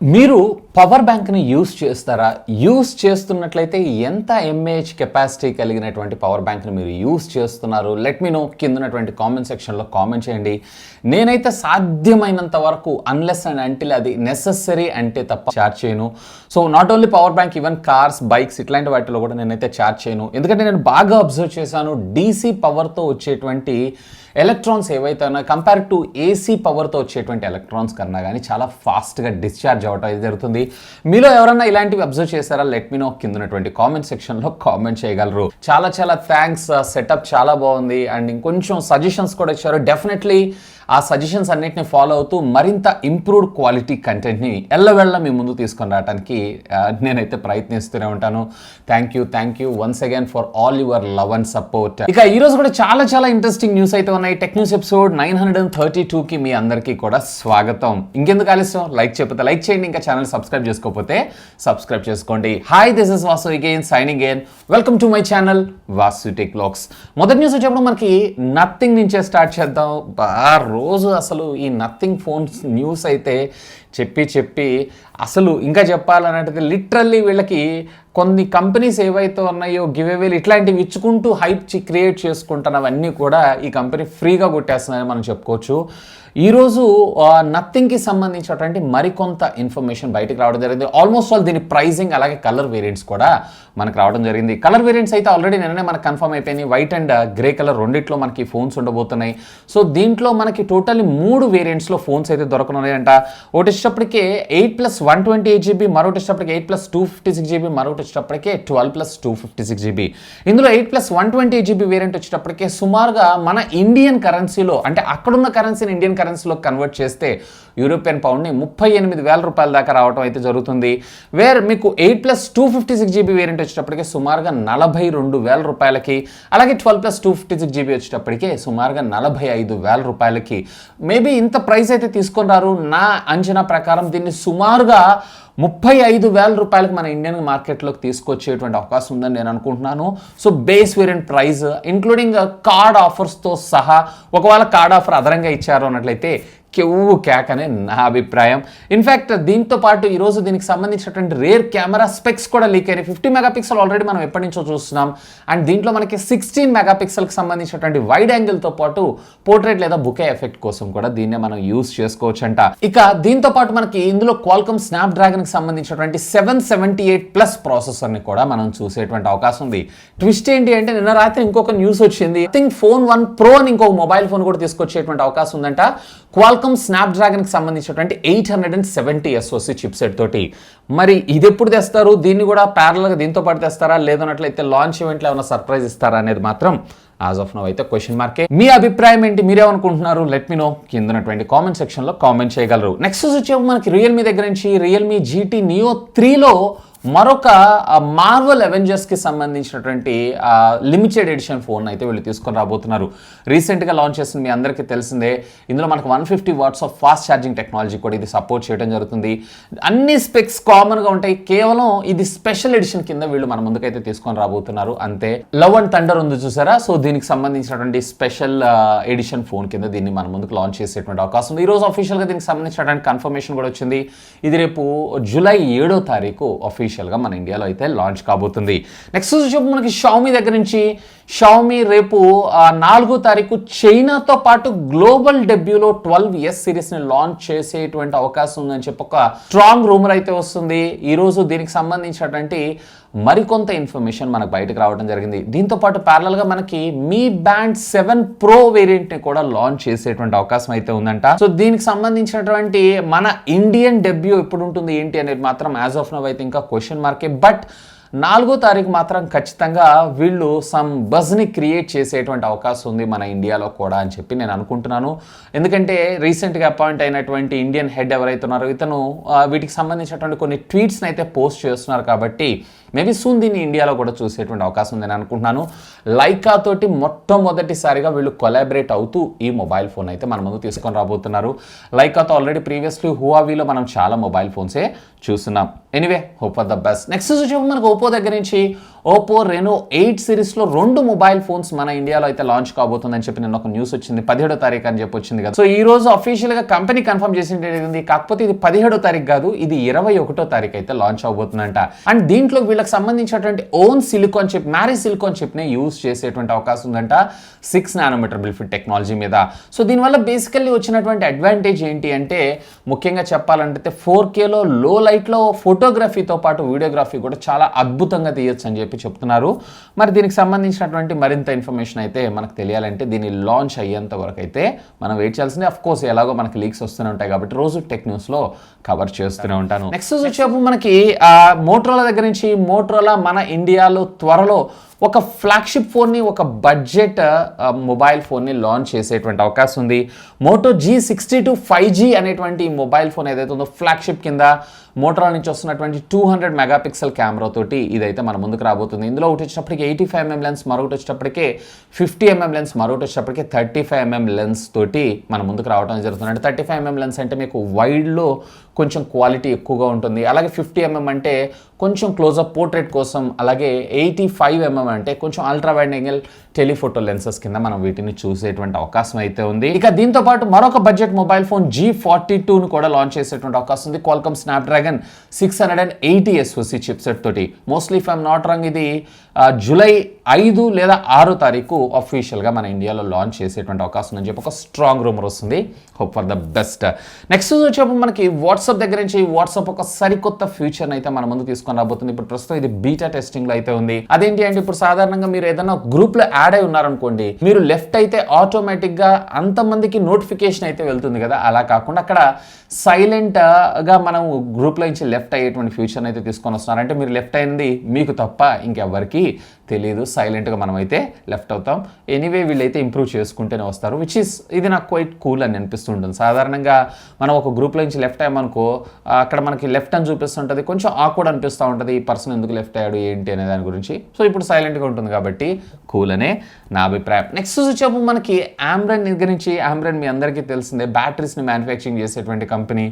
మీరు power బ్యాంక్ని use చేస్తారా? Use చేస్తున్నట్లయితే ఎంత ఎంఏహెచ్ కెపాసిటీ కలిగినటువంటి పవర్ బ్యాంక్ని మీరు యూస్ చేస్తున్నారు? లెట్ మీ నో కింద ఉన్నటువంటి కామెంట్ సెక్షన్లో కామెంట్ చేయండి. నేనైతే సాధ్యమైనంత వరకు అన్లెస్ అండ్ అంటిల్ అది నెసెసరీ అంటే తప్ప ఛార్జ్ చేయను. So not only power bank, even cars, bikes ఇట్లాంటి వాటిలో కూడా నేనైతే ఛార్జ్ చేయను. ఎందుకంటే నేను బాగా అబ్జర్వ్ చేశాను, డీసీ పవర్తో వచ్చేటువంటి ఎలక్ట్రాన్స్ ఏవైతే ఉన్నాయో కంపేర్ టు ఏసీ పవర్తో వచ్చేటువంటి ఎలక్ట్రాన్స్ కన్నా కానీ చాలా ఫాస్ట్గా డిశ్చార్జ్ అవ్వటం అయితే జరుగుతుంది. మీలో ఎవరన్నా ఇలాంటివి అబ్జర్వ్ చేశారా? లెట్ మీ నో కింద ఉన్నటువంటి కామెంట్ సెక్షన్లో కామెంట్ చేయగలరు. చాలా చాలా థ్యాంక్స్. సెటప్ చాలా బాగుంది అండ్ ఇంకొంచెం సజెషన్స్ కూడా ఇచ్చారు. డెఫినెట్లీ ఆ సజెషన్స్ అన్నిటిని ఫాలో అవుతూ మరింత ఇంప్రూవ్డ్ క్వాలిటీ కంటెంట్ని ఎల్లవెళ్ళ మీ ముందు తీసుకొని రావడానికి నేనైతే ప్రయత్నిస్తూనే ఉంటాను. Thank you once again for all your love and support. ఇక ఈరోజు కూడా చాలా చాలా ఇంట్రెస్టింగ్ న్యూస్ అయితే ఉన్నాయి. టెక్న్యూస్ ఎపిసోడ్ 932కి మీ అందరికీ కూడా స్వాగతం. ఇంకెందుకు ఆలస్యం, లైక్ చెప్పితే లైక్ చేయండి, ఇంకా ఛానల్ సబ్స్క్రైబ్ చేసుకోకపోతే సబ్స్క్రైబ్ చేసుకోండి. Hi, this is Vasu again signing in. Welcome to my channel VaasuTechVlogs. మొదటి న్యూస్ వచ్చేప్పుడు మనకి నథింగ్ నుంచే స్టార్ట్ చేద్దాం. రోజు అసలు ఈ నథింగ్ ఫోన్స్ న్యూస్ అయితే చెప్పి అసలు ఇంకా చెప్పాలన్నట్టు లిటరల్లీ వీళ్ళకి కొన్ని కంపెనీస్ ఏవైతే ఉన్నాయో గివేవేలు ఇట్లాంటివి ఇచ్చుకుంటూ హైప్ క్రియేట్ చేసుకుంటున్నవన్నీ కూడా ఈ కంపెనీ ఫ్రీగా కొట్టేస్తున్నాయని మనం చెప్పుకోవచ్చు. ఈరోజు నథింగ్కి సంబంధించినటువంటి మరికొంత ఇన్ఫర్మేషన్ బయటకు రావడం జరిగింది. ఆల్మోస్ట్ ఆల్ దీని ప్రైజింగ్ అలాగే కలర్ వేరియంట్స్ కూడా మనకు రావడం జరిగింది. కలర్ వేరియంట్స్ అయితే ఆల్రెడీ నిన్ననే మనకు కన్ఫర్మ్ అయిపోయినాయి. వైట్ అండ్ గ్రే కలర్ రెండిట్లో మనకి ఫోన్స్ ఉండబోతున్నాయి. సో దీంట్లో మనకి టోటల్లీ 3 వేరియంట్స్లో ఫోన్స్ అయితే దొరకనున్నాయంట. ఒకటి ఇష్టప్పటికే 8+128GB, మరొకటి ఇష్టప్పటికే 8+256GB, మరొకటి ఇష్టప్పటికే 12+256GB. ఇందులో 8+128GB వేరియంట్ వచ్చేటప్పటికే సుమారుగా మన ఇండియన్ కరెన్సీలో, అంటే అక్కడున్న కరెన్సీని ఇండియన్ కరెన్సీలో కన్వర్ట్ చేస్తే యూరోపియన్ పౌండ్ని 38,000 రూపాయల దాకా రావడం అయితే జరుగుతుంది. వేర్ మీకు 8+256GB వేరియంట్ వచ్చేటప్పటికే సుమారుగా 42,000 రూపాయలకి, అలాగే 12+256GB వచ్చేటప్పటికే సుమారుగా 45,000 రూపాయలకి. మేబీ ఇంత ప్రైస్ అయితే తీసుకొని రారు. నా అంచనా ప్రకారం దీన్ని సుమారుగా 35,000 రూపాయలకు మన ఇండియన్ మార్కెట్లోకి తీసుకొచ్చేటువంటి అవకాశం ఉందని నేను అనుకుంటున్నాను. So base variant price including card ఆఫర్స్తో సహా, ఒకవేళ కార్డ్ ఆఫర్ అదనంగా ఇచ్చారు అన్నట్లయితే కెవ్వు క్యాక్ అనే నా అభిప్రాయం. ఇన్ఫ్యాక్ట్ దీంతో పాటు ఈరోజు దీనికి సంబంధించినటువంటి రేర్ కెమెరా స్పెక్స్ కూడా లీక్ అయినాయి. 50 మెగాపిక్సెల్ ఆల్రెడీ మనం ఎప్పటి నుంచో చూస్తున్నాం. అండ్ దీంట్లో మనకి 16 మెగాపిక్సెల్కి సంబంధించినటువంటి వైడ్ యాంగిల్తో పాటు పోర్ట్రేట్ లేదా బుకే ఎఫెక్ట్ కోసం కూడా దీన్నే మనం యూస్ చేసుకోవచ్చు అంట. ఇక దీంతో పాటు మనకి ఇందులో క్వాల్కమ్ స్నాప్డ్రాగన్కి సంబంధించినటువంటి 778+ ప్రాసెసర్ని కూడా మనం చూసేటువంటి అవకాశం ఉంది. ట్విస్ట్ ఏంటి అంటే నిన్న రాత్రి ఇంకొక న్యూస్ వచ్చింది. ఐ థింక్ ఫోన్ 1 Pro అని ఇంకొక మొబైల్ ఫోన్ కూడా తీసుకొచ్చేటువంటి అవకాశం ఉందంట. క్వాల్కమ్ స్నాప్డ్రాగన్కి సంబంధించినటువంటి 870 SoC చిప్సెట్ తోటి. మరి ఇది ఎప్పుడు తెస్తారు? దీన్ని కూడా ప్యారల్గా దీంతో పాటు తెస్తారా, లేదన్నట్లయితే లాంచ్ ఈవెంట్లో ఏమైనా సర్ప్రైజ్ ఇస్తారా అనేది మాత్రం యాజ్ ఆఫ్ నౌ అయితే క్వశ్చన్ మార్కే. మీ అభిప్రాయం ఏంటి? మీరేమనుకుంటున్నారు? లెట్ మీ నో కిందనటువంటి కామెంట్ సెక్షన్లో కామెంట్ చేయగలరు. నెక్స్ట్ వచ్చేపు మనకి రియల్మీ దగ్గర నుంచి Realme GTNeo 3లో మరొక మార్వెల్ అవెంజర్స్కి సంబంధించినటువంటి లిమిటెడ్ ఎడిషన్ ఫోన్ అయితే వీళ్ళు తీసుకొని రాబోతున్నారు. రీసెంట్గా లాంచ్ చేసిన మీ అందరికీ తెలిసిందే. ఇందులో మనకు 150 watts of fast charging technology కూడా ఇది సపోర్ట్ చేయడం జరుగుతుంది. అన్ని స్పెక్స్ కామన్గా ఉంటాయి. కేవలం ఇది స్పెషల్ ఎడిషన్ కింద వీళ్ళు మన ముందుకైతే తీసుకొని రాబోతున్నారు అంతే. లవ్ అండ్ థండర్ ఉంది చూసారా? సో దీనికి సంబంధించినటువంటి స్పెషల్ ఎడిషన్ ఫోన్ కింద దీన్ని మన ముందుకు లాంచ్ చేసేటువంటి అవకాశం ఉంది. ఈరోజు అఫీషియల్గా దీనికి సంబంధించినటువంటి కన్ఫర్మేషన్ కూడా వచ్చింది. ఇది రేపు జూలై 7వ తారీఖు అఫీషియల్గా మన ఇండియాలో అయితే లాంచ్ కాబోతుంది. నెక్స్ట్ వచ్చి మనకి Xiaomi దగ్గర నుంచి Xiaomi రేపు 4వ తారీఖు చైనాతో పాటు గ్లోబల్ డెబ్యూలో 12S సిరీస్ని లాంచ్ చేసేటువంటి అవకాశం ఉందని చెప్పి ఒక స్ట్రాంగ్ రూమర్ అయితే వస్తుంది. ఈరోజు దీనికి సంబంధించినటువంటి మరికొంత ఇన్ఫర్మేషన్ మనకు బయటకు రావడం జరిగింది. దీంతో పాటు ప్యారలల్గా మనకి Mi Band 7 Pro వేరియంట్ని కూడా లాంచ్ చేసేటువంటి అవకాశం అయితే ఉందంట. సో దీనికి సంబంధించినటువంటి మన ఇండియన్ డెబ్యూ ఎప్పుడు ఉంటుంది ఏంటి అనేది మాత్రం యాజ్ ఆఫ్ నౌ అయితే ఇంకా క్వశ్చన్ మార్కే. బట్ 4వ తారీఖు మాత్రం ఖచ్చితంగా వీళ్ళు సమ్ బజ్ని క్రియేట్ చేసేటువంటి అవకాశం ఉంది మన ఇండియాలో కూడా అని చెప్పి నేను అనుకుంటున్నాను. ఎందుకంటే రీసెంట్గా అపాయింట్ అయినటువంటి ఇండియన్ హెడ్ ఎవరైతే ఉన్నారో ఇతను వీటికి సంబంధించినటువంటి కొన్ని ట్వీట్స్ని అయితే పోస్ట్ చేస్తున్నారు. కాబట్టి మేబీ సూన్ దీన్ని ఇండియాలో కూడా చూసేటువంటి అవకాశం ఉందని అనుకుంటున్నాను. లైకా తోటి మొట్టమొదటిసారిగా వీళ్ళు కొలాబరేట్ అవుతూ ఈ మొబైల్ ఫోన్ అయితే మన ముందు తీసుకొని రాబోతున్నారు. లైకాతో ఆల్రెడీ ప్రీవియస్లీ హువావీలో మనం చాలా మొబైల్ ఫోన్సే చూస్తున్నాం. Anyway, hope for the best. Next వచ్చి మనకు ఓపో దగ్గర నుంచి Oppo Reno 8 సిరీస్లో 2 మొబైల్ ఫోన్స్ మన ఇండియాలో అయితే లాంచ్ కాబోతుందని చెప్పి నిన్న ఒక న్యూస్ వచ్చింది. 17వ తారీఖు అని చెప్పి వచ్చింది కదా. సో ఈ రోజు అఫీషియల్గా కంపెనీ కన్ఫర్మ్ చేసింది. కాకపోతే ఇది 17వ తారీఖు కాదు, ఇది 21వ తారీఖు అయితే లాంచ్ అవబోతుందంట. అండ్ దీంట్లో వీళ్ళకి సంబంధించినటువంటి own silicon chip, silicon chip ని యూజ్ చేసేటువంటి అవకాశం ఉందంట 6 నానోమీటర్ బిల్ఫిట్ టెక్నాలజీ మీద. సో దీనివల్ల బేసికల్లీ వచ్చినటువంటి అడ్వాంటేజ్ ఏంటి అంటే, ముఖ్యంగా చెప్పాలంటే 4Kలో లో లైట్లో ఫోటోగ్రఫీతో పాటు వీడియోగ్రఫీ కూడా చాలా అద్భుతంగా తీయొచ్చు అని చెప్పి చెప్తున్నారు. మరి దీనికి సంబంధించినటువంటి మరింత ఇన్ఫర్మేషన్ అయితే మనకు తెలియాలంటే దీన్ని లాంచ్ అయ్యేంత వరకు అయితే మనం వెయిట్ చేయాల్సిందే. అఫ్ కోర్స్ ఎలాగో మనకి లీక్స్ వస్తూనే ఉంటాయి కాబట్టి రోజు టెక్న్యూస్ లో కవర్ చేస్తూనే ఉంటాను. నెక్స్ట్ వచ్చేపు మనకి మోటరోలా దగ్గర నుంచి, మోటరోలా మన ఇండియాలో త్వరలో ఒక ఫ్లాగ్షిప్ ఫోన్ని, ఒక బడ్జెట్ మొబైల్ ఫోన్ని లాంచ్ చేసేటువంటి అవకాశం ఉంది. మోటో G62 5G అనేటువంటి మొబైల్ ఫోన్ ఏదైతే ఉందో ఫ్లాగ్షిప్ కింద మోటరోలా నుంచి వస్తున్నటువంటి 200 మెగాపిక్సెల్ కెమెరా తోటి ఇదైతే మన ముందుకు రాబోతుంది. ఇందులో ఒకటి వచ్చినప్పటికీ 85mm లెన్స్, మరొకటి వచ్చేటప్పటికే 50mm లెన్స్, మరొకటి వచ్చేటప్పటికే 35mm లెన్స్ తోటి మన ముందుకు రావడం జరుగుతుంది. అంటే 35mm లెన్స్ అంటే మీకు వైడ్లో కొంచెం క్వాలిటీ ఎక్కువగా ఉంటుంది, అలాగే 50mm అంటే కొంచెం క్లోజప్ పోర్ట్రేట్ కోసం, అలాగే 85mm అంటే కొంచెం ultra wide angle telephoto lenses కింద మనం వీటిని చూసేటువంటి అవకాశం అయితే ఉంది. ఇక దీంతో పాటు మరొక బడ్జెట్ మొబైల్ ఫోన్ G42ను కూడా లాంచ్ చేసేటువంటి అవకాశం ఉంది. క్వాల్కమ్ స్నాప్డ్రాగన్ 680 SoC చిప్సెట్ తోటి. Mostly if I'm not wrong ఇది జూలై 5 లేదా 6 తారీఖు అఫీషియల్గా మన ఇండియాలో లాంచ్ చేసేటువంటి అవకాశం అని చెప్పి ఒక స్ట్రాంగ్ రూమర్ వస్తుంది. Hope for the best. Next వచ్చేప్పుడు మనకి వాట్సాప్ దగ్గర నుంచి వాట్సాప్ ఒక సరికొత్త ఫ్యూచర్ని అయితే మన ముందు తీసుకొని రాబోతుంది. ఇప్పుడు ప్రస్తుతం ఇది బీటా టెస్టింగ్లో అయితే ఉంది. అదేంటి అంటే, ఇప్పుడు సాధారణంగా మీరు ఏదైనా గ్రూప్లో యాడ్ అయి ఉన్నారనుకోండి, మీరు లెఫ్ట్ అయితే ఆటోమేటిక్గా అంతమందికి నోటిఫికేషన్ అయితే వెళ్తుంది కదా, అలా కాకుండా అక్కడ సైలెంట్గా మనం గ్రూప్లో నుంచి లెఫ్ట్ అయ్యేటువంటి ఫ్యూచర్ అయితే తీసుకొని వస్తున్నారు. అంటే మీరు లెఫ్ట్ అయింది మీకు తప్ప ఇంకెవ్వరికి తెలియదు, సైలెంట్గా మనం అయితే లెఫ్ట్ అవుతాం. ఎనీవే వీళ్ళైతే ఇంప్రూవ్ చేసుకుంటూనే వస్తారు, విచ్ ఈస్ ఇది నాకు క్వైట్ కూల్ అని అనిపిస్తుంటుంది. సాధారణంగా మనం ఒక గ్రూప్లో నుంచి లెఫ్ట్ అయ్యామనుకో, అక్కడ మనకి లెఫ్ట్ అని చూపిస్తుంటుంది, కొంచెం ఆక్వర్డ్ అనిపిస్తూ ఉంటుంది, ఈ పర్సన్ ఎందుకు లెఫ్ట్ అయ్యాడు ఏంటి అనే దాని గురించి. సో ఇప్పుడు సైలెంట్గా ఉంటుంది కాబట్టి కూల్ అనే నా అభిప్రాయం. నెక్స్ట్ వచ్చేప్పుడు మనకి ఆమ్రాన్ దగ్గర నుంచి, ఆమ్రాన్ మీ అందరికీ తెలిసిందే బ్యాటరీస్ని మ్యానుఫ్యాక్చరింగ్ చేసేటువంటి కంపెనీ.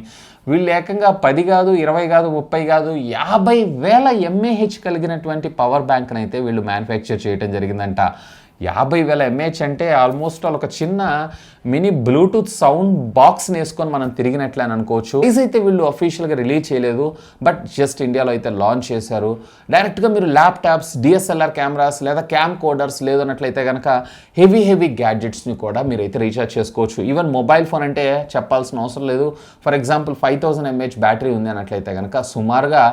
వీళ్ళు ఏకంగా 10 కాదు, 20 కాదు, 30 కాదు, 50,000 mAh కలిగినటువంటి పవర్ బ్యాంక్ని అయితే వీళ్ళు మ్యానుఫ్యాక్చర్ చేయడం జరిగిందంట. 50,000 mAh అంటే ఆల్మోస్ట్ ఒక చిన్న మినీ బ్లూటూత్ సౌండ్ బాక్స్ని వేసుకొని మనం తిరిగినట్లే అని అనుకోవచ్చు. ప్రైస్ అయితే వీళ్ళు అఫీషియల్గా రిలీజ్ చేయలేదు, బట్ జస్ట్ ఇండియాలో అయితే లాంచ్ చేశారు. డైరెక్ట్గా మీరు ల్యాప్టాప్స్, DSLR కెమెరాస్ లేదా క్యామ్ కోడర్స్ లేదన్నట్లయితే కనుక హెవీ గ్యాడ్జెట్స్ని కూడా మీరైతే రీఛార్జ్ చేసుకోవచ్చు. ఈవెన్ మొబైల్ ఫోన్ అంటే చెప్పాల్సిన అవసరం లేదు. ఫర్ ఎగ్జాంపుల్ 5000 mAh బ్యాటరీ ఉంది అన్నట్లయితే కనుక సుమారుగా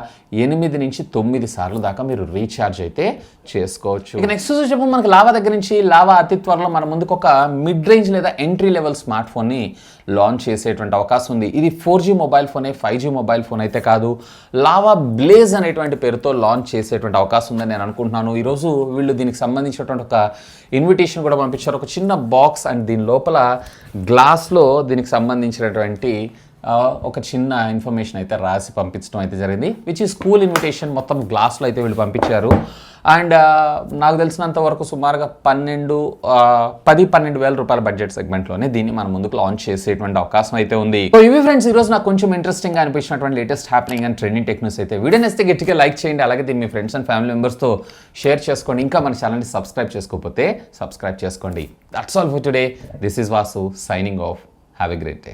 8 నుంచి 9 సార్లు దాకా మీరు రీఛార్జ్ అయితే చేసుకోవచ్చు. ఇక నెక్స్ట్ చెప్పు మనకి లావా దగ్గర నుంచి, లావా అతి త్వరలో మన ముందుకు ఒక మిడ్ రేంజ్ లేదా ఎంట్రీ లెవెల్ స్మార్ట్ ఫోన్ని లాంచ్ చేసేటువంటి అవకాశం ఉంది. ఇది 4G మొబైల్ ఫోనే, 5G మొబైల్ ఫోన్ అయితే కాదు. లావా బ్లేజ్ అనేటువంటి పేరుతో లాంచ్ చేసేటువంటి అవకాశం ఉందని నేను అనుకుంటున్నాను. ఈరోజు వీళ్ళు దీనికి సంబంధించినటువంటి ఒక ఇన్విటేషన్ కూడా పంపించారు, ఒక చిన్న బాక్స్, అండ్ దీని లోపల గ్లాస్లో దీనికి సంబంధించినటువంటి ఒక చిన్న ఇన్ఫర్మేషన్ అయితే రాసి పంపించడం అయితే జరిగింది, విచ్ ఈ స్కూల్ ఇన్విటేషన్. మొత్తం గ్లాస్లో అయితే వీళ్ళు పంపించారు. అండ్ నాకు తెలిసినంత వరకు సుమారుగా 10-12 వేల రూపాయల బడ్జెట్ సెగ్మెంట్లోనే దీన్ని మన ముందుకు లాంచ్ చేసేటువంటి అవకాశం అయితే ఉంది. సో ఇవి ఫ్రెండ్స్ ఈరోజు నాకు కొంచెం ఇంట్రెస్టింగ్గా అనిపించినటువంటి latest happening and trending techniques అయితే. వీడియో నచ్చితే గట్టిగా లైక్ చేయండి, అలాగే దీన్ని మీ ఫ్రెండ్స్ అండ్ ఫ్యామిలీ మెంబర్స్తో షేర్ చేసుకోండి. ఇంకా మన ఛానల్ని సబ్స్క్రైబ్ చేసుకోకపోతే సబ్స్క్రైబ్ చేసుకోండి. That's all for today. This is Vasu signing off. Have a great day.